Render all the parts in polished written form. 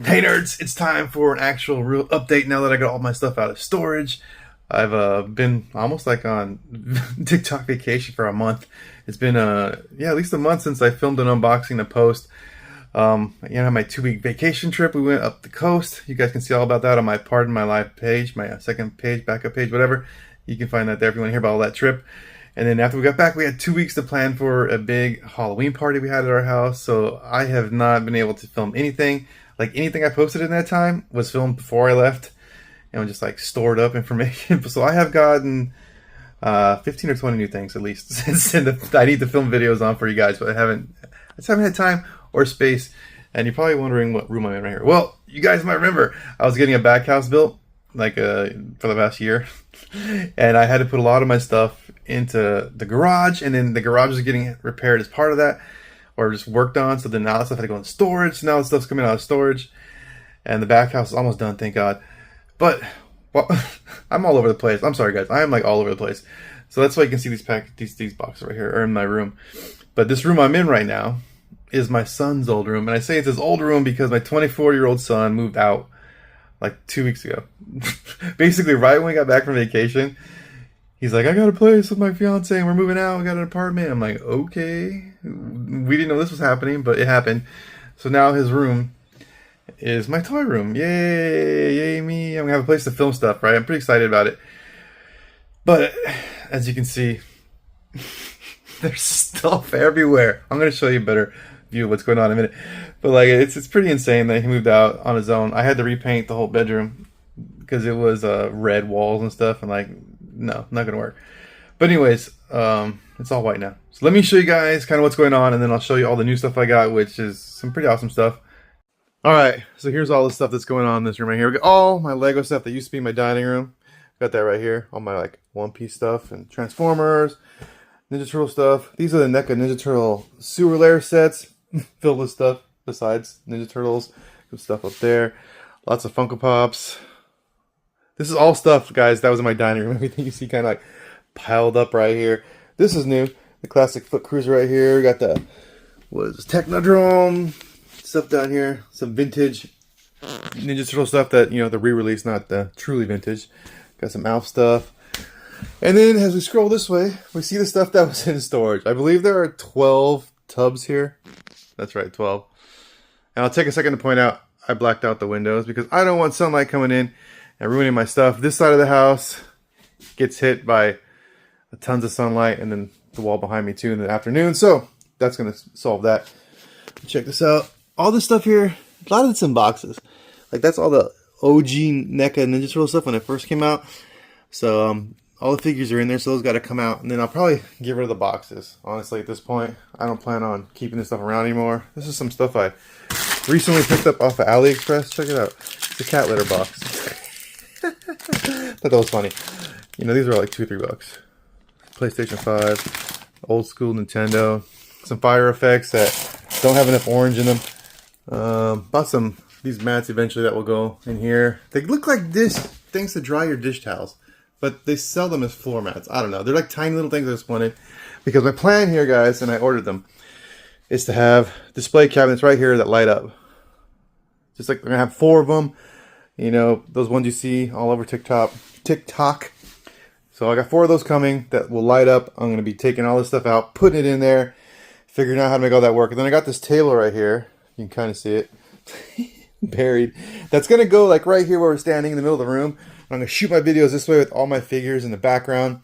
Hey nerds, it's time for an actual real update now that I got all my stuff out of storage. I've been almost like on TikTok vacation for a month. It's been yeah, at least a month since I filmed an unboxing to post. My 2 week vacation trip. We went up the coast. You guys can see all about that on my Pardon My Life page, my second page, backup page, whatever. You can find that there if you want to hear about all that trip. And then after we got back, we had 2 weeks to plan for a big Halloween party we had at our house. So I have not been able to film anything. Like anything I posted in that time was filmed before I left and just like stored up information. So I have gotten 15 or 20 new things at least since I need to film videos on for you guys, but I just haven't had time or space. And you're probably wondering what room I'm in right here. Well, you guys might remember I was getting a back house built like for the past year. And I had to put a lot of my stuff into the garage, and then the garage was getting repaired as part of that, or just worked on. So then now that stuff had to go in storage. Now the stuff's coming out of storage, and the back house is almost done, thank God. But well, I'm all over the place. I'm sorry, guys. I am like all over the place. So that's why you can see these boxes right here are in my room. But this room I'm in right now is my son's old room, and I say it's his old room because my 24-year-old son moved out like 2 weeks ago. Basically, right when we got back from vacation, he's like, I got a place with my fiance and we're moving out. We got an apartment. I'm like, okay. We didn't know this was happening, but it happened. So now his room is my toy room. Yay, yay me. I'm going to have a place to film stuff, right? I'm pretty excited about it. But as you can see, there's stuff everywhere. I'm going to show you a better view of what's going on in a minute. But like, it's pretty insane that he moved out on his own. I had to repaint the whole bedroom because it was red walls and stuff, and like, no, not gonna work. But anyways, it's all white now. So let me show you guys kind of what's going on, and then I'll show you all the new stuff I got, which is some pretty awesome stuff. All right, so here's all the stuff that's going on in this room right here. We got all my Lego stuff that used to be in my dining room. Got that right here. All my like One Piece stuff and Transformers, Ninja Turtle stuff. These are the NECA Ninja Turtle sewer layer sets filled with stuff besides Ninja Turtles. Good stuff up there. Lots of Funko Pops. This is all stuff, guys, that was in my dining room. Everything you see kind of like piled up right here. This is new. The classic Foot Cruiser right here. We got the, what is this, Technodrome stuff down here. Some vintage Ninja Turtle stuff that, you know, the re-release, not the truly vintage. Got some Alf stuff. And then as we scroll this way, we see the stuff that was in storage. I believe there are 12 tubs here. That's right, 12. And I'll take a second to point out, I blacked out the windows because I don't want sunlight coming in and ruining my stuff. This side of the house gets hit by tons of sunlight, and then the wall behind me too in the afternoon. So that's going to solve that. Check this out. All this stuff here, a lot of it's in boxes. Like that's all the OG NECA Ninja Turtle stuff when it first came out. So all the figures are in there, so those got to come out. And then I'll probably get rid of the boxes. Honestly, at this point, I don't plan on keeping this stuff around anymore. This is some stuff I recently picked up off of AliExpress. Check it out. It's a cat litter box. Thought that was funny. You know, these are like $2 or $3. PlayStation 5, old school Nintendo, some fire effects that don't have enough orange in them. Bought some these mats eventually that will go in here. They look like this things to dry your dish towels, but they sell them as floor mats. I don't know. They're like tiny little things I just wanted, because my plan here, guys, and I ordered them, is to have display cabinets right here that light up. Just like, we're gonna have 4 of them. You know, those ones you see all over TikTok. So I got 4 of those coming that will light up. I'm going to be taking all this stuff out, putting it in there, figuring out how to make all that work. And then I got this table right here. You can kind of see it. Buried. That's going to go like right here where we're standing in the middle of the room. I'm going to shoot my videos this way with all my figures in the background.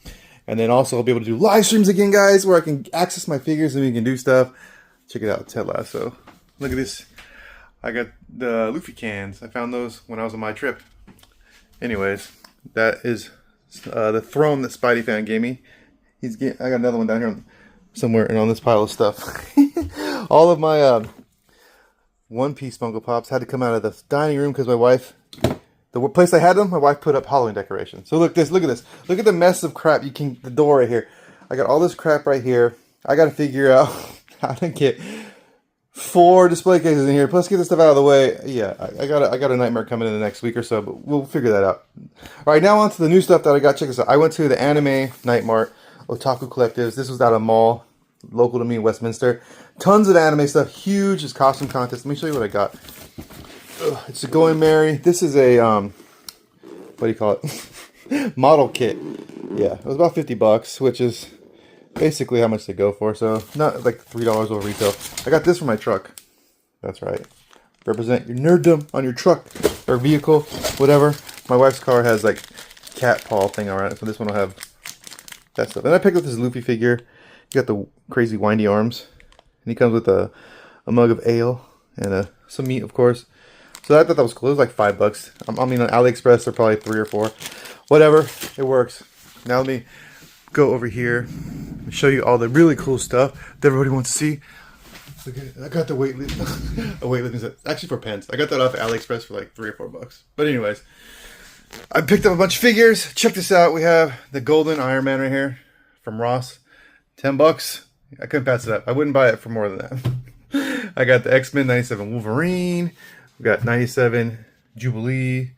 And then also I'll be able to do live streams again, guys, where I can access my figures and we can do stuff. Check it out, Ted Lasso. Look at this. I got the Luffy cans. I found those when I was on my trip. Anyways, that is the throne that Spidey fan gave me. I got another one down here somewhere and on this pile of stuff. All of my One Piece Funko Pops had to come out of the dining room because my wife, the place I had them, my wife put up Halloween decorations. So look at this. Look at the mess of crap. The door right here. I got all this crap right here. I got to figure out how to get 4 display cases in here. Plus get this stuff out of the way. Yeah, I got a nightmare coming in the next week or so, but we'll figure that out. All right, now on to the new stuff that I got. Check this out. I went to the Anime Night Mart, Otaku Collectives. This was at a mall local to me in Westminster. Tons of anime stuff. Huge. This costume contest. Let me show you what I got. It's a Going Merry. This is a what do you call it? Model kit. Yeah, it was about $50, which is basically how much they go for. So not like $3 over retail. I got this for my truck. That's right. Represent your nerddom on your truck or vehicle, whatever. My wife's car has like cat paw thing around it, so this one will have that stuff. And I picked up this Luffy figure. He got the crazy windy arms, and he comes with a mug of ale and some meat, of course. So I thought that was cool. It was like $5. I mean, on AliExpress they're probably 3 or 4. Whatever, it works. Now let me go over here and show you all the really cool stuff that everybody wants to see. Look at it. I got the weightlifting set. Actually for pens. I got that off AliExpress for like 3 or 4 bucks. But anyways, I picked up a bunch of figures. Check this out. We have the golden Iron Man right here from Ross. $10. I couldn't pass it up. I wouldn't buy it for more than that. I got the X-Men 97 Wolverine. We got 97 Jubilee.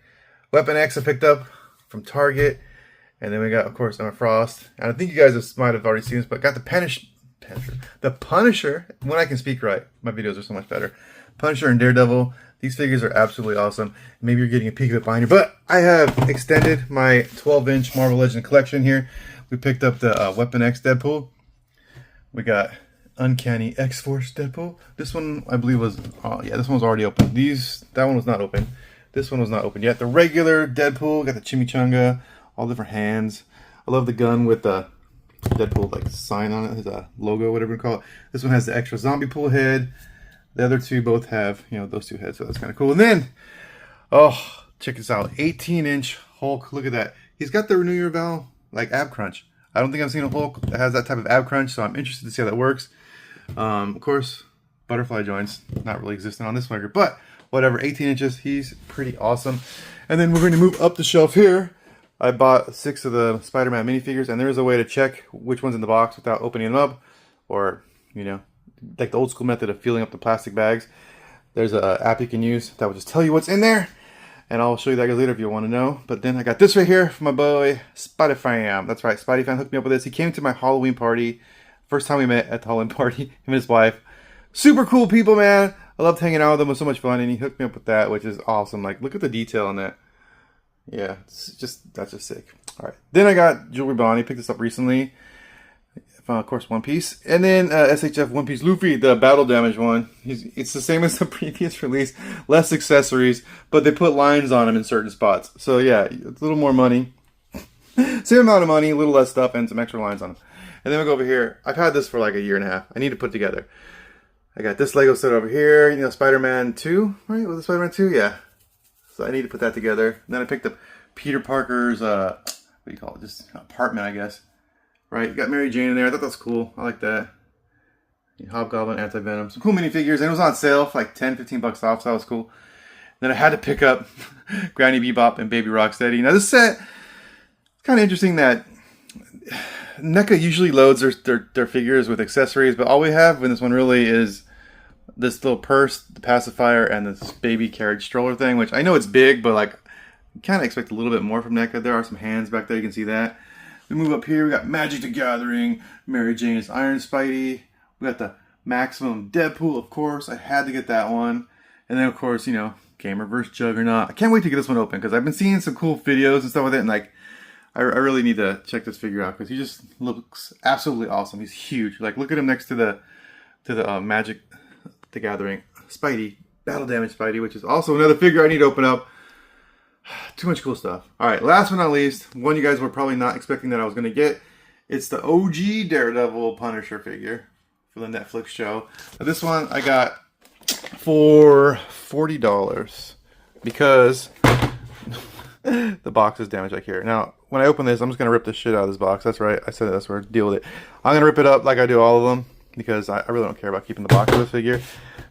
Weapon X I picked up from Target. And then we got, of course, Emma Frost. And I think you guys might have already seen this, but got the Punisher. When I can speak right, my videos are so much better. Punisher and Daredevil. These figures are absolutely awesome. Maybe you're getting a peek of it behind you. But I have extended my 12-inch Marvel Legends collection here. We picked up the Weapon X Deadpool. We got Uncanny X-Force Deadpool. This one, I believe, was... yeah, this one was already open. That one was not open. This one was not open yet. The regular Deadpool. Got the Chimichanga. All different hands. I love the gun with the Deadpool like sign on it, his logo, whatever you call it. This one has the extra zombie pool head. The other two both have, you know, those two heads, so that's kind of cool. And then, oh, check this out, 18-inch Hulk. Look at that. He's got the Renew Your Vow like ab crunch. I don't think I've seen a Hulk that has that type of ab crunch, so I'm interested to see how that works. Of course, butterfly joints not really existing on this figure, but whatever. 18 inches. He's pretty awesome. And then we're going to move up the shelf here. I bought 6 of the Spider-Man minifigures, and there is a way to check which one's in the box without opening them up, or, you know, like the old school method of filling up the plastic bags. There's an app you can use that will just tell you what's in there, and I'll show you that later if you want to know. But then I got this right here from my boy Spidey Fam. That's right, Spidey Fam hooked me up with this. He came to my Halloween party. First time we met at the Halloween party, him and his wife. Super cool people, man. I loved hanging out with them. It was so much fun, and he hooked me up with that, which is awesome. Like, look at the detail on that. Yeah, that's just sick. All right, then I got Jewelry Bonnie. Picked this up recently. Of course, One Piece, and then SHF One Piece Luffy, the battle damage one. It's the same as the previous release, less accessories, but they put lines on him in certain spots. So yeah, it's a little more money, same amount of money, a little less stuff, and some extra lines on him. And then we go over here. I've had this for like a year and a half. I need to put together. I got this Lego set over here. You know, Spider-Man 2, right? Was it Spider-Man 2? Yeah. So I need to put that together. And then I picked up Peter Parker's, what do you call it? Just apartment, I guess. Right? You got Mary Jane in there. I thought that was cool. I like that. Hobgoblin, Anti-Venom. Some cool minifigures. And it was on sale for like 10, 15 bucks off, so that was cool. Then I had to pick up Granny Bebop and Baby Rocksteady. Now this set, it's kind of interesting that NECA usually loads their figures with accessories, but all we have in this one really is this little purse, the pacifier, and this baby carriage stroller thing, which I know it's big, but like, kind of expect a little bit more from NECA. There are some hands back there, you can see that. We move up here, we got Magic the Gathering, Mary Jane's Iron Spidey, we got the Maximum Deadpool, of course, I had to get that one. And then, of course, you know, Gamer vs. Juggernaut. I can't wait to get this one open, because I've been seeing some cool videos and stuff with it, and like, I really need to check this figure out, because he just looks absolutely awesome. He's huge. Like, look at him next to the Magic the Gathering Spidey, Battle Damage Spidey, which is also another figure I need to open up. Too much cool stuff. Alright, last but not least, one you guys were probably not expecting that I was going to get. It's the OG Daredevil Punisher figure for the Netflix show. Now, this one I got for $40 because the box is damaged like here. Now, when I open this, I'm just going to rip the shit out of this box. That's right, I said that's where I deal with it. I'm going to rip it up like I do all of them, because I really don't care about keeping the box of this figure.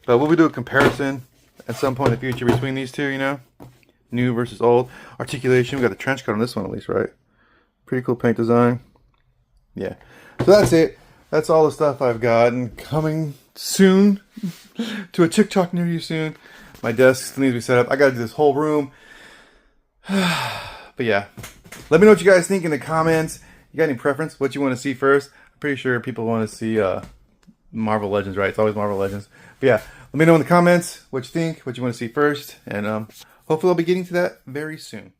But we'll do a comparison at some point in the future between these two, you know? New versus old. Articulation, we got the trench coat on this one at least, right? Pretty cool paint design. Yeah. So that's it. That's all the stuff I've gotten. Coming soon to a TikTok near you soon. My desk still needs to be set up. I got to do this whole room. But yeah. Let me know what you guys think in the comments. You got any preference? What you want to see first? I'm pretty sure people want to see Marvel Legends, right? It's always Marvel Legends. But yeah, Let me know in the comments what you think, what you want to see first, and hopefully I'll be getting to that very soon.